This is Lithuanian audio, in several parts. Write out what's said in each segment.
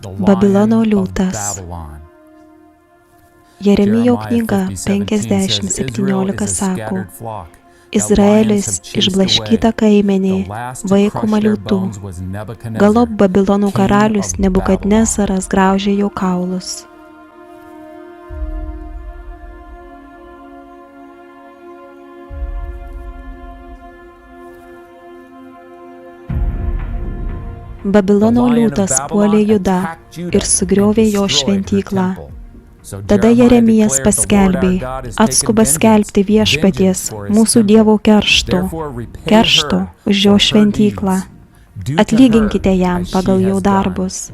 Babilono liūtas. Jeremijo knyga 50:17 sako: Izraelis išblaškyta kaimenė, vaikoma liūtų. Galop Babilono karalius Nebukadnezaras graužė jo kaulus. Babilono liūtas puolė Judą ir sugriovė jo šventyklą. Tada Jeremijas paskelbė: atskuba skelbti viešpaties, mūsų Dievo keršto už jo šventyklą. Atlyginkite jam pagal jo darbus.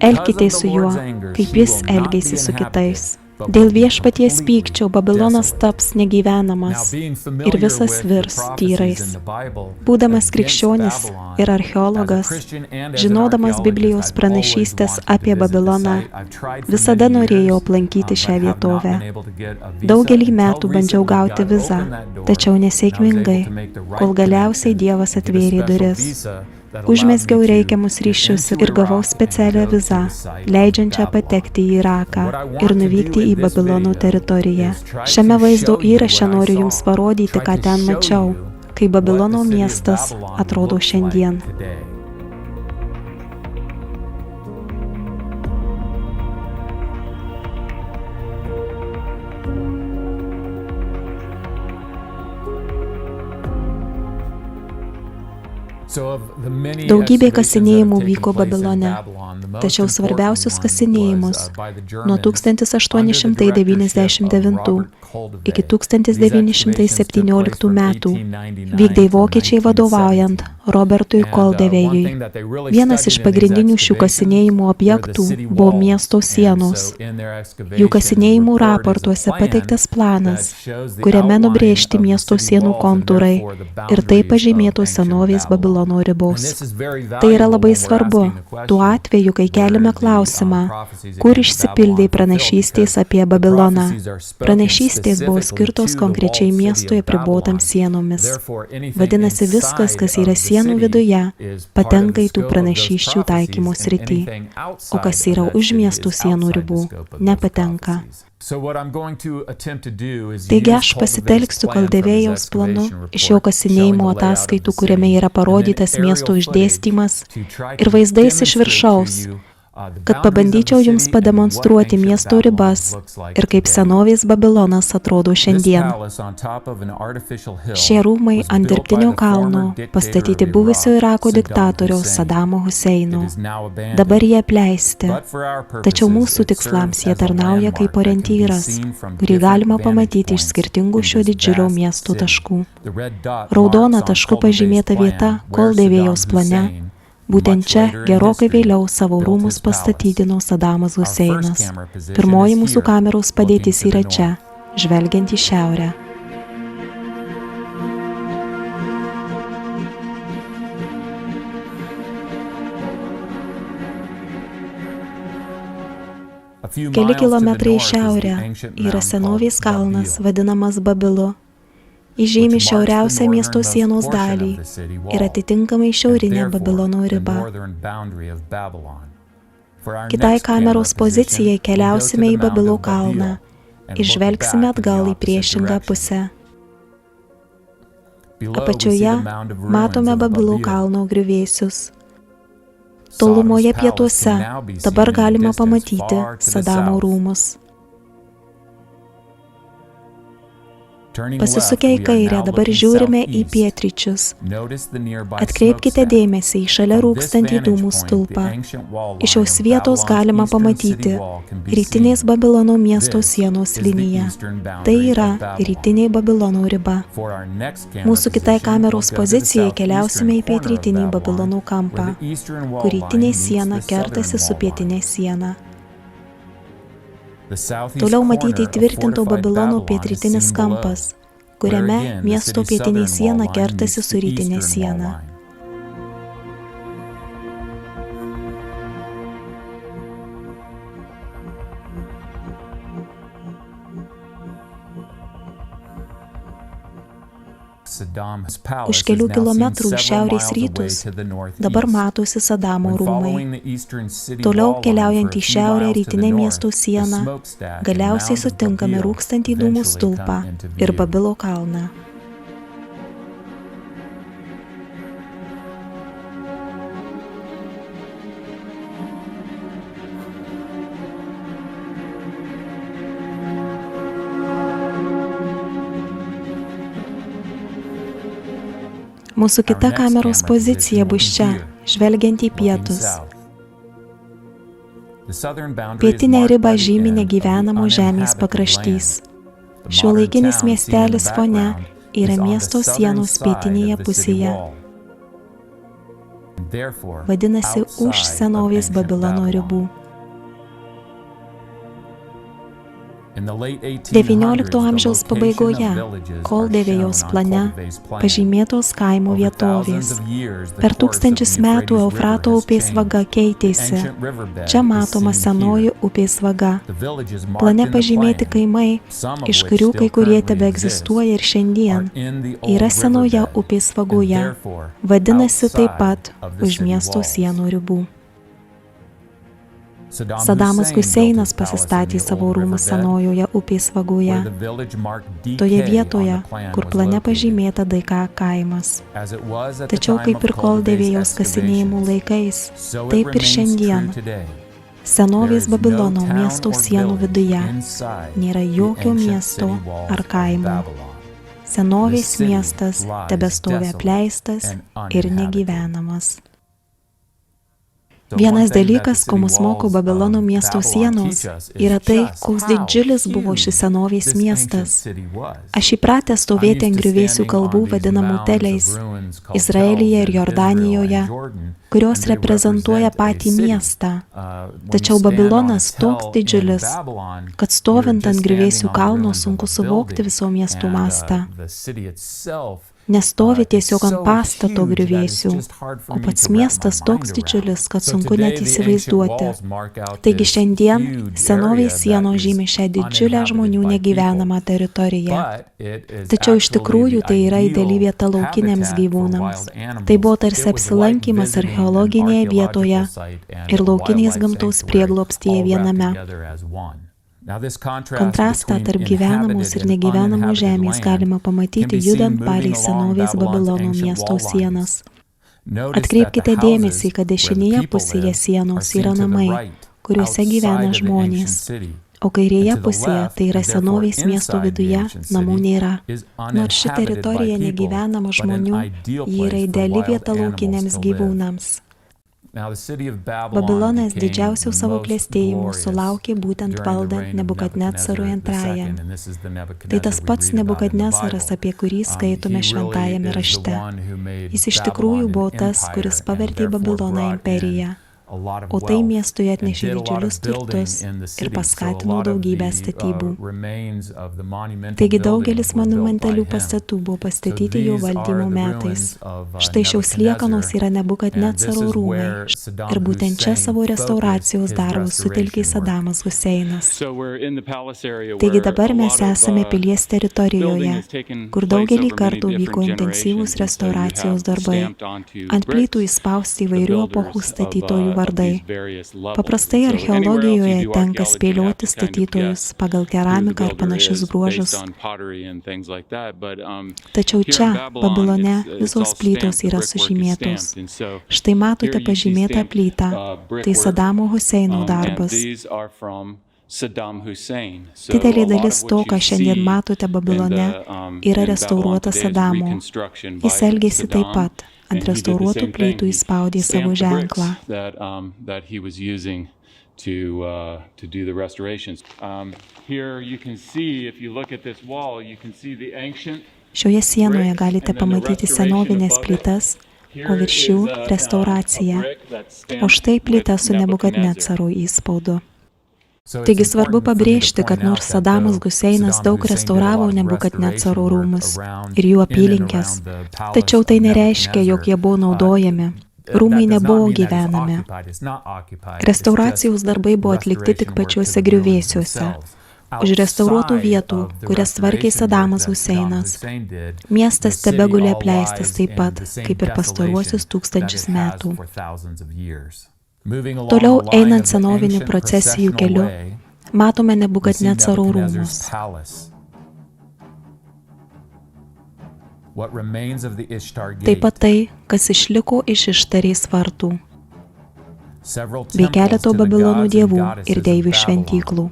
Elkitės su juo, kaip jis elgėsi su kitais. Dėl viešpaties pykčio Babilonas taps negyvenamas ir visas virs tyrais. Būdamas krikščionis ir archeologas, žinodamas Biblijos pranašystės apie Babiloną, visada norėjau aplankyti šią vietovę. Daugelį metų bandžiau gauti vizą, tačiau nesėkmingai, kol galiausiai Dievas atvėrė duris. Užmezgiau reikiamus ryšius ir gavau specialią vizą, leidžiančią patekti į Iraką ir nuvykti į Babilono teritoriją. Šiame vaizdo įraše noriu Jums parodyti, ką ten mačiau, kai Babilono miestas atrodo šiandien. Daugybė kasinėjimų vyko Babilone, tačiau svarbiausius kasinėjimus nuo 1899 iki 1917 metų vykdė vokiečiai vadovaujant Robertui Koldevėjui. Vienas iš pagrindinių šių kasinėjimų objektų buvo miesto sienos. Jų kasinėjimų raportuose pateiktas planas, kuriame nubrėžti miesto sienų kontūrai ir tai pažymėtų senovės Babilono ribos. Tai yra labai svarbu, tuo atveju, kai keliame klausimą, kur išsipildė pranašystės apie Babiloną. Pranašystės buvo skirtos konkrečiai miestui apribotam sienomis. Vadinasi, viskas, kas yra sienų viduje, patenka į tų pranašysčių taikymo sritį, o kas yra už miestų sienų ribų, nepatenka. Taigi aš pasitelksiu Koldevėjaus planu iš jo kasinėjimo ataskaitų, kuriame yra parodytas miesto išdėstymas ir vaizdais iš viršaus, kad pabandyčiau Jums pademonstruoti miesto ribas ir kaip senovės Babilonas atrodo šiandien. Šie rūmai ant dirbtinio kalno pastatyti buvusio Irako diktatoriaus Sadamo Huseino. Dabar jie apleisti, tačiau mūsų tikslams jie tarnauja kaip orientyras, kurį galima pamatyti iš skirtingų šio didžiulio miesto taškų. Raudona tašku pažymėta vieta Koldevėjaus plane. Būtent čia gerokai vėliau savo rūmus pastatydino Sadamas Huseinas. Pirmoji mūsų kameros padėtis yra čia, žvelgiant į šiaurę. Keli kilometrai į šiaurę yra senovės kalnas, vadinamas Babilu. Įžymi šiauriausią miesto sienos dalį ir atitinkamai šiaurinę Babilono ribą. Kitai kameros pozicijai keliausime į Babilo kalną ir žvelgsime atgal į priešingą pusę. Apačioje matome Babilo kalno griuvėsius. Tolumoje pietuose dabar galima pamatyti Sadamo rūmus. Pasisukę į kairę, dabar žiūrime į pietryčius. Atkreipkite dėmesį į šalia rūkstantį dūmų stulpą. Iš šios vietos galima pamatyti rytinės Babilono miesto sienos liniją. Tai yra rytinė Babilono riba. Mūsų kitai kameros pozicijai keliausime į pietrytinį Babilono kampą, kur rytinė siena kertasi su pietinė siena. Toliau matyti įtvirtinto Babilono pietrytinis kampas, kuriame miesto pietinė siena kertasi su rytinė siena. Už kelių kilometrų į šiaurės rytus dabar matosi Sadamo rūmai. Toliau keliaujant į šiaurę rytinę miesto sieną, galiausiai sutinkame rūkstantį dūmų stulpą ir Babilo kalną. Mūsų kita kameros pozicija bus čia, žvelgiant į pietus. Pietinę ribą žymi negyvenamo žemės pakraštys. Šiuolaikinis miestelis fone yra miesto sienos pietinėje pusėje. Vadinasi, už senovės Babilono ribų. XIX amžiaus pabaigoje, Koldevėjos plane, pažymėtos kaimo vietovės. Per 1000 metų Eufrato upės vaga keitėsi. Čia matoma senoji upės vaga. Plane pažymėti kaimai, iš kurių kai kurie tebeegzistuoja ir šiandien, yra senoje upės vagoje. Vadinasi taip pat už miesto sienų ribų. Sadamas Huseinas pasistatė savo rūmus senojoje upės vagoje, toje vietoje, kur plane pažymėta Daika kaimas. Tačiau kaip ir Koldevėjos kasinėjimų laikais, taip ir šiandien. Senovės Babilono miesto sienų viduje nėra jokio miesto ar kaimo. Senovės miestas tebestovi apleistas ir negyvenamas. Vienas dalykas, ko mus moko Babilono miesto sienos, yra tai, koks didžiulis buvo šis senovės miestas. Aš įpratęs stovėti ant griuvėsių kalvų vadinamų teliais, Izraelyje ir Jordanijoje, kurios reprezentuoja patį miestą. Tačiau Babilonas toks didžiulis, kad stovint ant griuvėsių kalno sunku suvokti viso miesto mastą. Nestovi tiesiog ant pastato griuvėsių, o pats miestas toks didžiulis, kad sunku net įsivaizduoti. Taigi šiandien senovės sienos žymi šią didžiulę žmonių negyvenamą teritoriją. Tačiau iš tikrųjų tai yra ideali vieta laukiniams gyvūnams. Tai buvo tarsi apsilankymas archeologinėje vietoje ir laukinės gamtos prieglobstyje viename. Kontrastą tarp gyvenamos ir negyvenamos žemės galima pamatyti judant palei senovės Babilono miesto sienas. Atkreipkite dėmesį, kad dešinėje pusėje sienos yra namai, kuriuose gyvena žmonės, o kairėje pusėje, tai yra senovės miesto viduje, namų nėra. Nors ši teritorija negyvenama žmonių, ji yra ideali vieta laukiniams gyvūnams. Babilonas didžiausių savo klestėjimų sulaukė būtent valdant Nebukadnecarui II. Tai tas pats Nebukadnecaras, apie kurį skaitome šventajame rašte. Jis iš tikrųjų buvo tas, kuris pavertė Babiloną imperiją. O tai miestui atnešė didžiulius turtus ir paskatino daugybę statybų. Taigi daugelis monumentalių pastatų buvo pastatyti jo valdymo metais. Štai šios liekanos yra Nebukadnecaro rūmai ir būtent čia savo restauracijos darbus sutelkė Sadamas Huseinas. Taigi dabar mes esame pilies teritorijoje, kur daugelį kartų vyko intensyvūs restauracijos darbai. Ant plytų įspausti įvairių epochų statytojų vardai. Paprastai archeologijoje tenka spėlioti statytojus pagal keramiką ir panašius bruožus. Tačiau čia, Babilone, visos plytos yra sužymėtos. Štai matote pažymėtą plytą. Tai Sadamo Huseino darbas. Didelė dalis to, ką šiandien matote Babilone, yra restauruota Sadamo. Jis elgėsi taip pat. Ant restauruotų plytų įspaudė savo ženklą. Šioje sienoje galite pamatyti senovinės plytas, o virš jų restauracija. O štai plyta su Nebukadnecaru įspaudu. Taigi svarbu pabrėžti, kad nors Sadamas Huseinas daug restauravo Nebukadnecaro rūmus ir jų apylinkes, tačiau tai nereiškia, jog jie buvo naudojami. Rūmai nebuvo gyvenami. Restauracijos darbai buvo atlikti tik pačiuose griuvėsiuose, už restauruotų vietų, kurias tvarkė Sadamas Huseinas. Miestas tebegulė apleistas taip pat, kaip ir pastaruosius 1000 metų. Toliau einant senovinių procesijų keliu, matome Nebukadnecaro rūmus. Taip pat tai, kas išliko iš Ištarės vartų, bei keleto Babilono dievų ir deivių šventyklų.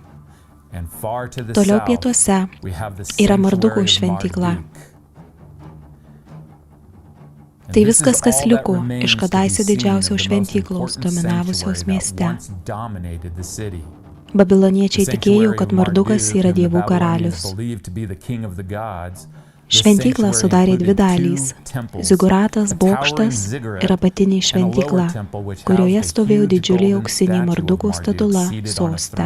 Toliau pietuose yra Marduko šventykla. Tai viskas, kas liko iš kadaise didžiausios šventyklos dominavusios mieste. Babiloniečiai tikėjo, kad Mardukas yra dievų karalius. Šventyklą sudarė 2 dalys – Ziguratas bokštas ir apatinė šventykla, kurioje stovėjo didžiulė auksinė Marduko statula soste.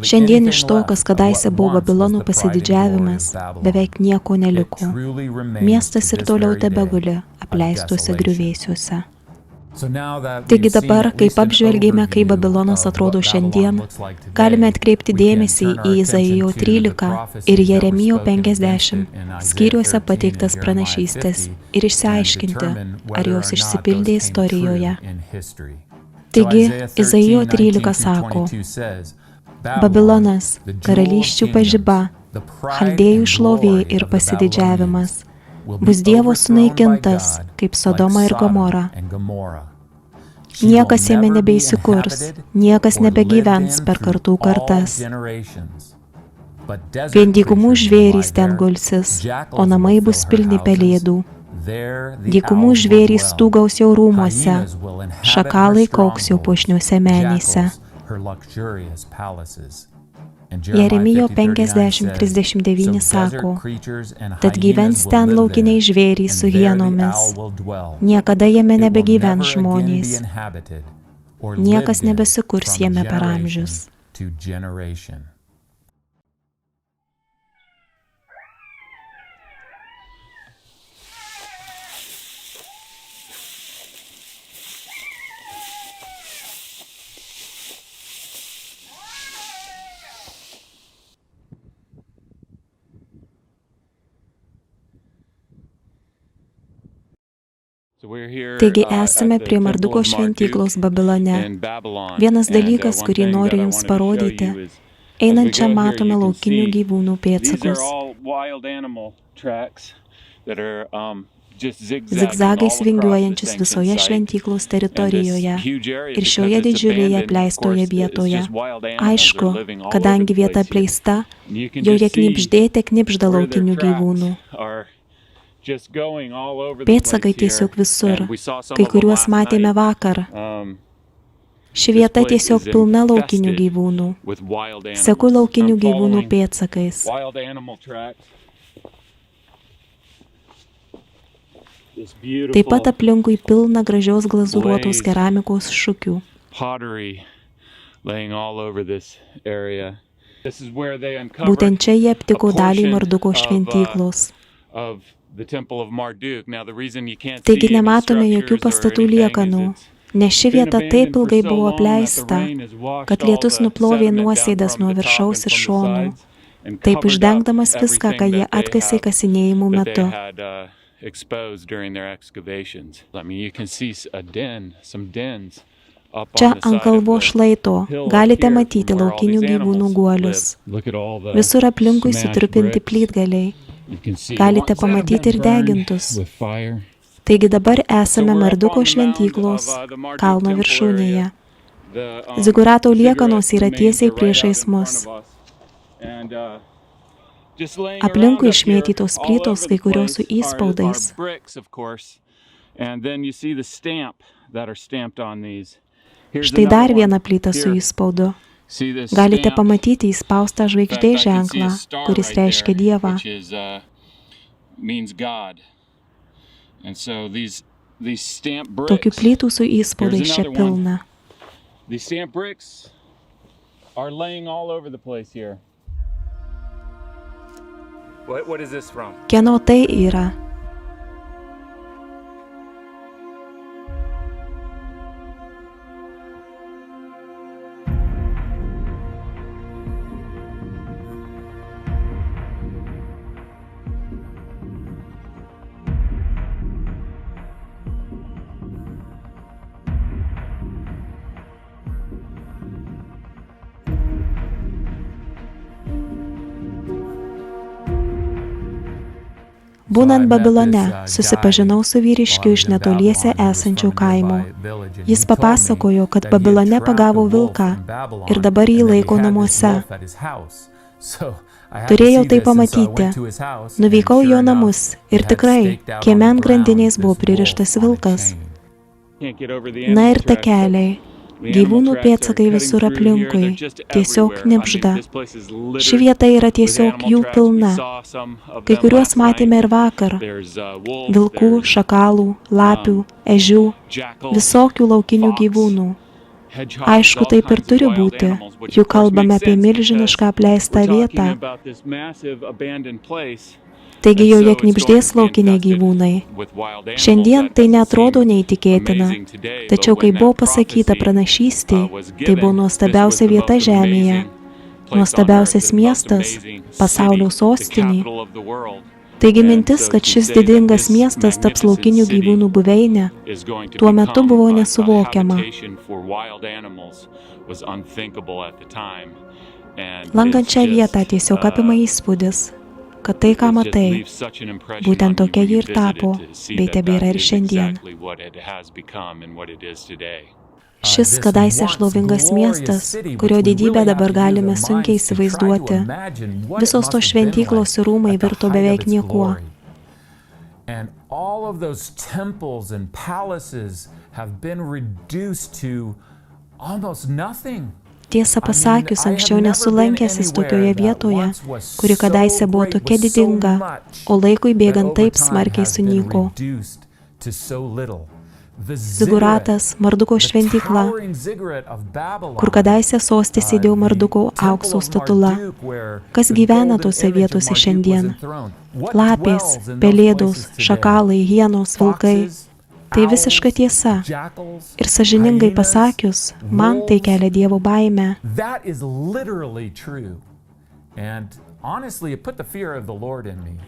Šiandien iš to, kas kadaise buvo Babilono pasididžiavimas, beveik nieko neliko. Miestas ir toliau tebeguli apleistuose griuvėsiuose. Taigi dabar, kaip apžvelgėme, kaip Babilonas atrodo šiandien, galime atkreipti dėmesį į Izaijo 13 ir Jeremijo 50 skyriuose pateiktas pranašystės ir išsiaiškinti, ar jos išsipildė istorijoje. Taigi, Izaijo 13 sako: Babilonas, karalysčių pažiba, chaldėjų šlovė ir pasididžiavimas, bus Dievo sunaikintas, kaip Sodoma ir Gomora. Niekas jame nebeįsikurs, niekas nebegyvens per kartų kartas. Vien dykumų žvėrys ten gulsis, o namai bus pilni pelėdų. Dykumų žvėrys stūgaus jau rūmuose, šakalai kauks jau puošniuose menyse. Jeremijo 50:39 sako: Tad gyvens ten laukiniai žvėrys su hienomis. Niekada jame nebegyvens žmonės. Niekas nebesikurs jame per amžius. Taigi esame prie Marduko šventyklos Babilone. Vienas dalykas, kurį noriu Jums parodyti, einant čia matome laukinių gyvūnų pėdsakus. Zigzagais vingiuojančius visoje šventyklos teritorijoje ir šioje didžiulėje apleistoje vietoje. Aišku, kadangi vieta apleista, joje knibždėte knibžda laukinių gyvūnų. Pėdsakai tiesiog visur, kai kuriuos matėme vakar. Ši vieta tiesiog pilna laukinių gyvūnų. Seku laukinių gyvūnų pėdsakais. Taip pat aplinkui pilna gražios glazūruotos keramikos šukių. Būtent čia jie aptiko dalį Marduko šventyklos. Taigi nematome jokių pastatų liekanų, nes ši vieta taip ilgai buvo apleista, kad lietus nuplovė nuosėdas nuo viršaus ir šonų, taip uždengdamas viską, ką jie atkasė kasinėjimų metu. Čia ant kalvos šlaito galite matyti laukinių gyvūnų guolius. Visur aplinkui sutrupinti plytgaliai. Galite pamatyti ir degintus. Taigi dabar esame Marduko šventyklos kalno viršūnėje. Zigurato liekanos yra tiesiai priešais mus. Aplinkui išmėtytos plytos, kai kurios su įspaudais. Štai dar viena plyta su įspaudu. Galite pamatyti įspaustą žvaigždės ženklą, kuris reiškia Dievą. Tokių plytų su įspaudais čia pilna. Kieno tai yra? Būnant Babilone, susipažinau su vyriškiu iš netoliese esančių kaimų. Jis papasakojo, kad Babilone pagavo vilką ir dabar jį laiko namuose. Turėjau tai pamatyti. Nuvykau į jo namus ir tikrai, kieme ant grandinės buvo pririštas vilkas. Na ir takeliai. Gyvūnų pėdsakai visur aplinkui, tiesiog knibžda. Ši vieta yra tiesiog jų pilna. Kai kuriuos matėme ir vakar. Vilkų, šakalų, lapių, ežių, visokių laukinių gyvūnų. Aišku, taip ir turi būti, juk kalbame apie milžinišką apleistą vietą. Taigi joje knibždės laukiniai gyvūnai. Šiandien tai neatrodo neįtikėtina, tačiau kai buvo pasakyta pranašystė, tai buvo nuostabiausia vieta žemėje, nuostabiausias miestas, pasaulio sostinė. Taigi mintis, kad šis didingas miestas taps laukinių gyvūnų buveinė, tuo metu buvo nesuvokiama. Lankant šią vietą tiesiog apima įspūdis, kad tai, ką matai, būtent tokia ji ir tapo, bei tebėra ir šiandien. Šis kadaise šlovingas miestas, kurio didybę dabar galime sunkiai įsivaizduoti, visos tos šventyklos ir rūmai virto beveik niekuo. Tiesą pasakius, anksčiau nesu lankęsis tokioje vietoje, kuri kadaise buvo tokia didinga, o laikui bėgant taip smarkiai sunyko. Ziguratas, Marduko šventykla, kur kadaise soste sėdėjo Marduko aukso statula. Kas gyvena tose vietose šiandien? Lapės, pelėdos, šakalai, hienos, vilkai. Tai visiška tiesa. Ir sąžiningai pasakius, man tai kelia Dievo baimę.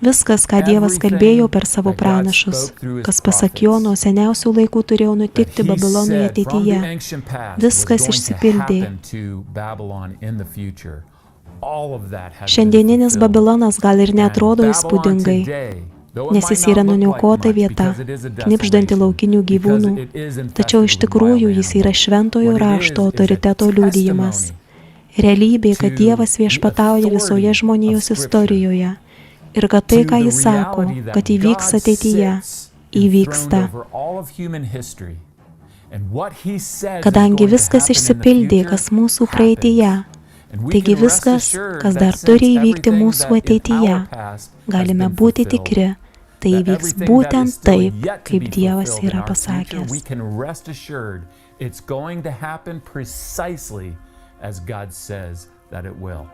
Viskas, ką Dievas kalbėjo per savo pranašus, kas pasak jo nuo seniausių laikų turėjo nutikti Babilonui ateityje, viskas išsipildė. Šiandieninis Babilonas gal ir neatrodo įspūdingai, nes jis yra nuniokota vieta, knibždanti laukinių gyvūnų, tačiau iš tikrųjų jis yra šventojo rašto autoriteto liudijimas. Realybė, kad Dievas viešpatauja visoje žmonijos istorijoje ir kad tai, ką jis sako, kad įvyks ateityje, įvyksta. Kadangi viskas išsipildė, kas mūsų praeityje, taigi viskas, kas dar turi įvykti mūsų ateityje, galime būti tikri, tai įvyks būtent taip, kaip Dievas yra pasakęs. As God says that it will.